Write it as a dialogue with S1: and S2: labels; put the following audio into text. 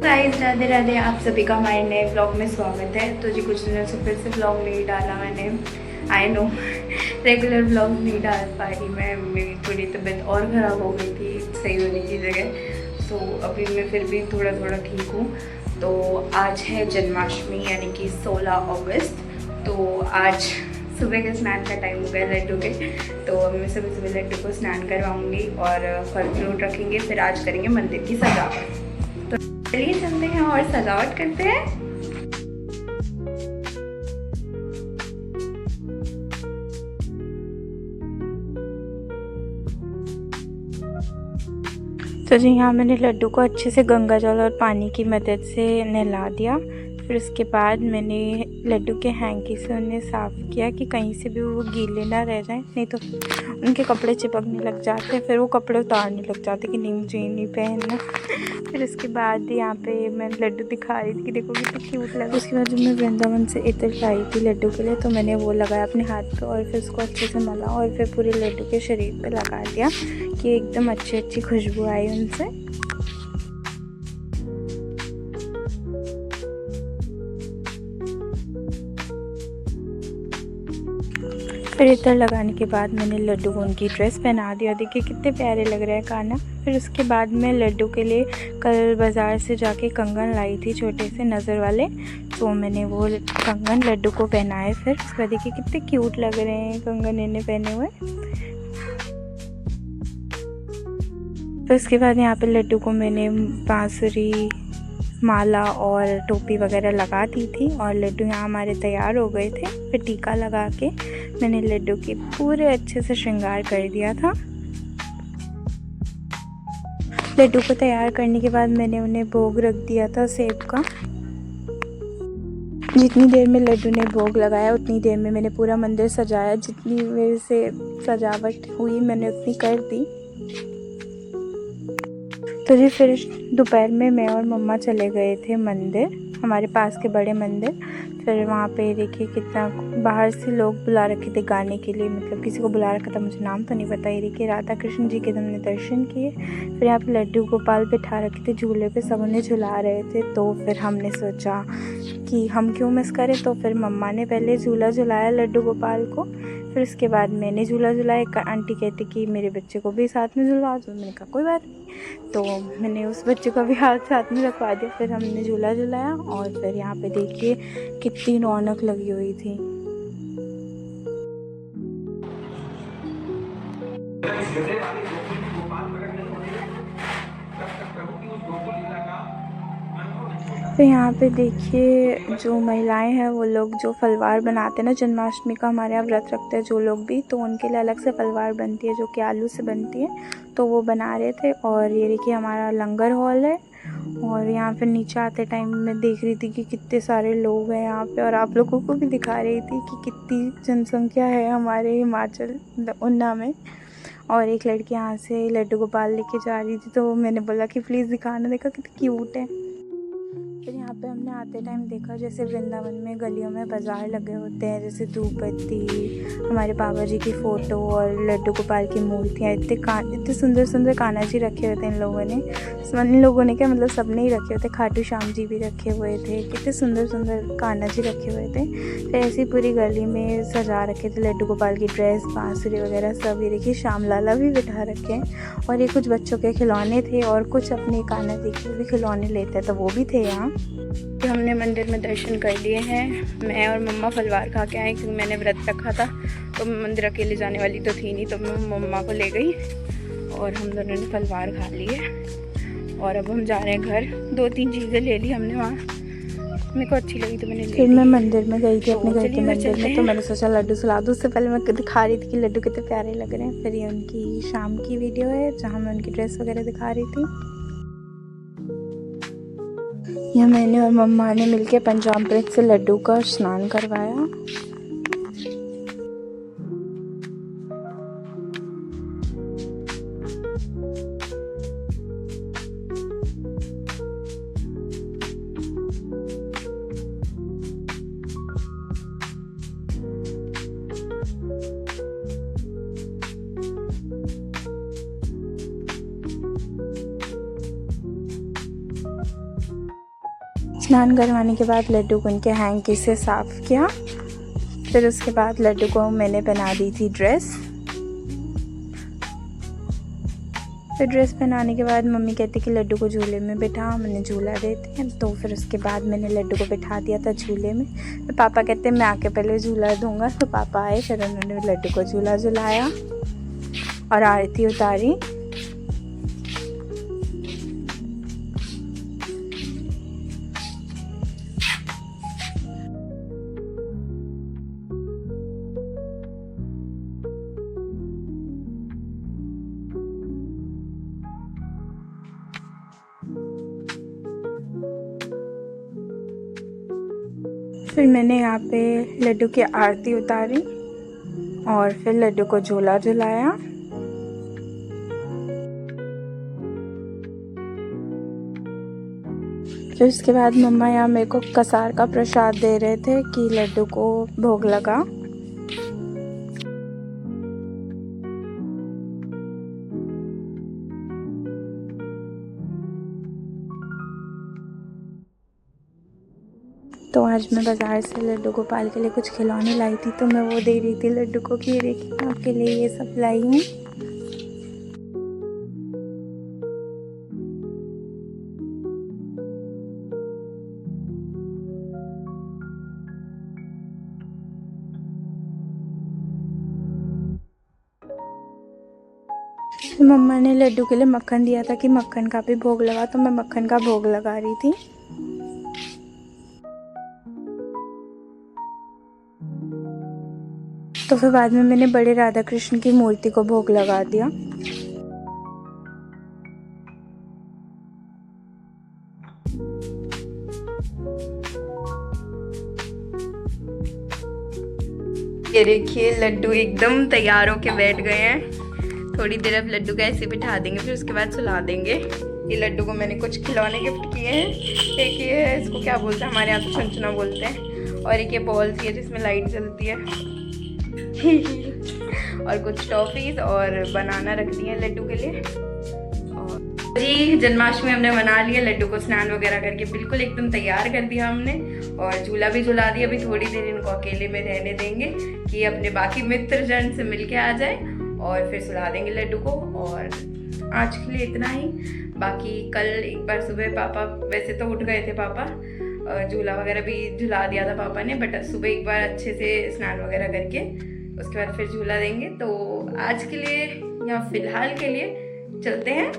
S1: Guys Radhe Radhe, आप सभी का हमारे नए ब्लॉग में स्वागत है। तो जी कुछ दिनों से फिर से ब्लॉग नहीं डाला मैंने। आई नो रेगुलर ब्लॉग नहीं डाल पाई मैं, मेरी थोड़ी तबीयत और ख़राब हो गई थी सही होने की जगह। तो अभी मैं फिर भी थोड़ा थोड़ा ठीक हूँ। तो आज है जन्माष्टमी यानी कि 16 अगस्त। तो आज सुबह के स्नान का टाइम हो गया लड्डू के। तो अब मैं सुबह सुबह लड्डू को स्नान करवाऊँगी और फल फ्रूट रखेंगे। फिर आज करेंगे मंदिर की सजावट। चलिए चलते हैं और सजावट करते हैं। तो जी यहाँ मैंने लड्डू को अच्छे से गंगा जल और पानी की मदद से नहला दिया। फिर उसके बाद मैंने लड्डू के हैंकी से उन्हें साफ़ किया कि कहीं से भी वो गीले ना रह जाएं, नहीं तो उनके कपड़े चिपकने लग जाते हैं। फिर वो कपड़े उतारने लग जाते कि नहीं मुझे ये नहीं पहनना। फिर उसके बाद यहाँ पे मैं लड्डू दिखा रही थी कि देखो कितनी क्यूट लगा। उसके बाद जब मैं वृंदावन से इत्र लाई थी लड्डू के लिए, तो मैंने वो लगाया अपने हाथ पे और फिर उसको अच्छे से मला और फिर पूरे लड्डू के शरीर पे लगा दिया कि एकदम अच्छी खुशबू आई उनसे। फिर इत्र लगाने के बाद मैंने लड्डू को उनकी ड्रेस पहना दिया। देखिए कितने प्यारे लग रहे हैं कान्हा। फिर उसके बाद मैं लड्डू के लिए कल बाज़ार से जाके कंगन लाई थी छोटे से नज़र वाले। तो मैंने वो कंगन लड्डू को पहनाए। फिर उसके बाद देखिए कितने क्यूट लग रहे हैं कंगन इन्हें पहने हुए। फिर उसके बाद यहाँ पे लड्डू को मैंने बांसुरी, माला और टोपी वगैरह लगा दी थी और लड्डू यहाँ हमारे तैयार हो गए थे। फिर टीका लगा के मैंने लड्डू के पूरे अच्छे से श्रृंगार कर दिया था। लड्डू को तैयार करने के बाद मैंने उन्हें भोग रख दिया था सेब का। जितनी देर में लड्डू ने भोग लगाया उतनी देर में मैंने पूरा मंदिर सजाया। जितनी मेरे से सजावट हुई मैंने उतनी कर दी। तो जी फिर दोपहर में मैं और मम्मा चले गए थे मंदिर, हमारे पास के बड़े मंदिर। फिर वहाँ पे देखिए कितना बाहर से लोग बुला रखे थे गाने के लिए, मतलब किसी को बुला रखा था, मुझे नाम तो नहीं पता। ये देखिए राधा कृष्ण जी के हमने दर्शन किए। फिर यहाँ पे लड्डू गोपाल बिठा रखे थे झूले पे, सब उन्हें झुला रहे थे। तो फिर हमने सोचा कि हम क्यों मिस करें, तो फिर मम्मा ने पहले झूला झुलाया लड्डू गोपाल को। फिर उसके बाद मैंने झूला झुलाया। एक आंटी कहती कि मेरे बच्चे को भी साथ में झुला दो। मैंने कहा कोई बात नहीं, तो मैंने उस बच्चे को भी हाथ साथ में रखवा दिया। फिर हमने झूला झुलाया और फिर यहाँ पे देखिए कितनी रौनक लगी हुई थी। फिर यहाँ पे देखिए जो महिलाएं हैं वो लोग जो फलवार बनाते हैं ना, जन्माष्टमी का हमारे यहाँ व्रत रखते हैं जो लोग भी, तो उनके लिए अलग से फलवार बनती है जो कि आलू से बनती है। तो वो बना रहे थे। और ये देखिए हमारा लंगर हॉल है। और यहाँ पे नीचे आते टाइम मैं देख रही थी कि कितने सारे लोग हैं यहाँ पे, और आप लोगों को भी दिखा रही थी कि कितनी जनसंख्या है हमारे हिमाचल ऊना में। और एक लड़की यहाँ से लड्डू गोपाल लेके जा रही थी, तो मैंने बोला कि प्लीज़ दिखाना, देखा कितनी क्यूट है। फिर यहाँ पे हमने आते टाइम देखा जैसे वृंदावन में गलियों में बाज़ार लगे होते हैं, जैसे धूप बत्ती, हमारे बाबा जी की फ़ोटो और लड्डू गोपाल की मूर्तियाँ। इतने सुंदर सुंदर कान्हा जी रखे हुए थे इन लोगों ने क्या मतलब सबने ही रखे हुए थे। खाटू श्याम जी भी रखे हुए थे, कितने सुंदर सुंदर कान्हा जी रखे हुए थे। फिर ऐसी पूरी गली में सजा रखे थे लड्डू गोपाल की ड्रेस, बांसुरी वगैरह सब। ये देखिए श्याम लाला भी बिठा रखे हैं। और ये कुछ बच्चों के खिलौने थे और कुछ अपने कान्हा जी के भी खिलौने लेते हैं, तो वो भी थे यहाँ। तो हमने मंदिर में दर्शन कर लिए हैं। मैं और मम्मा फलवार खा के आए क्योंकि मैंने व्रत रखा था, तो मैं मंदिर अकेले जाने वाली तो थी नहीं, तो मैं मम्मा को ले गई और हम दोनों ने फलवार खा लिए। और अब हम जा रहे हैं घर। 2-3 चीज़ें ले ली हमने वहाँ, मेरे को अच्छी लगी तो मैंने ले ली। फिर मैं मंदिर में गई थी अपने घर के मंदिर में, तो मैंने सोचा लड्डू सुला दूँ। उससे पहले मैं दिखा रही थी कि लड्डू कितने प्यारे लग रहे हैं। फिर ये उनकी शाम की वीडियो है जहाँ मैं उनकी ड्रेस वगैरह दिखा रही थी। यह मैंने और मम्मा ने मिलके पंचामृत से लड्डू का स्नान करवाया। स्नान करवाने के बाद लड्डू को उनके हैंकी से साफ़ किया। फिर उसके बाद लड्डू को मैंने बना दी थी ड्रेस। फिर ड्रेस पहनाने के बाद मम्मी कहती कि लड्डू को झूले में बिठा, मैंने झूला देते हैं। तो फिर उसके बाद मैंने लड्डू को बिठा दिया था झूले में। तो पापा कहते मैं आके पहले झूला दूंगा, तो पापा आए, फिर उन्होंने लड्डू को झूला झुलाया और आरती उतारी। फिर मैंने यहाँ पे लड्डू की आरती उतारी और फिर लड्डू को झूला झुलाया। फिर उसके बाद मम्मा यहाँ मेरे को कसार का प्रसाद दे रहे थे कि लड्डू को भोग लगा। तो आज मैं बाज़ार से लड्डू गोपाल के लिए कुछ खिलौने लाई थी, तो मैं वो दे रही थी लड्डू को कि देखिए आपके लिए ये सब लाई हूँ। मम्मा ने लड्डू के लिए मक्खन दिया था कि मक्खन का भी भोग लगा, तो मैं मक्खन का भोग लगा रही थी। तो फिर बाद में मैंने बड़े राधा कृष्ण की मूर्ति को भोग लगा दिया। ये देखिए लड्डू एकदम तैयार होके बैठ गए हैं। थोड़ी देर अब लड्डू को ऐसे बिठा देंगे, फिर उसके बाद सुला देंगे। ये लड्डू को मैंने कुछ खिलौने गिफ्ट किए हैं। एक ये है, इसको क्या बोलते हैं, हमारे यहाँ तो छुनछुना बोलते हैं। और एक ये बॉल सी है जिसमें लाइट जलती है। और कुछ टॉफीज और बनाना रख दिए हैं लड्डू के लिए। और जी जन्माष्टमी हमने मना लिया, लड्डू को स्नान वगैरह करके बिल्कुल एकदम तैयार कर दिया हमने और झूला भी झुला दिया। अभी थोड़ी देर इनको अकेले में रहने देंगे कि अपने बाकी मित्रजन से मिलके आ जाए और फिर सुला देंगे लड्डू को। और आज के लिए इतना ही। बाकी कल एक बार सुबह पापा, वैसे तो उठ गए थे पापा, झूला वगैरह भी झुला दिया था पापा ने, बट सुबह एक बार अच्छे से स्नान वगैरह करके उसके बाद फिर झूला देंगे। तो आज के लिए या फिलहाल के लिए चलते हैं।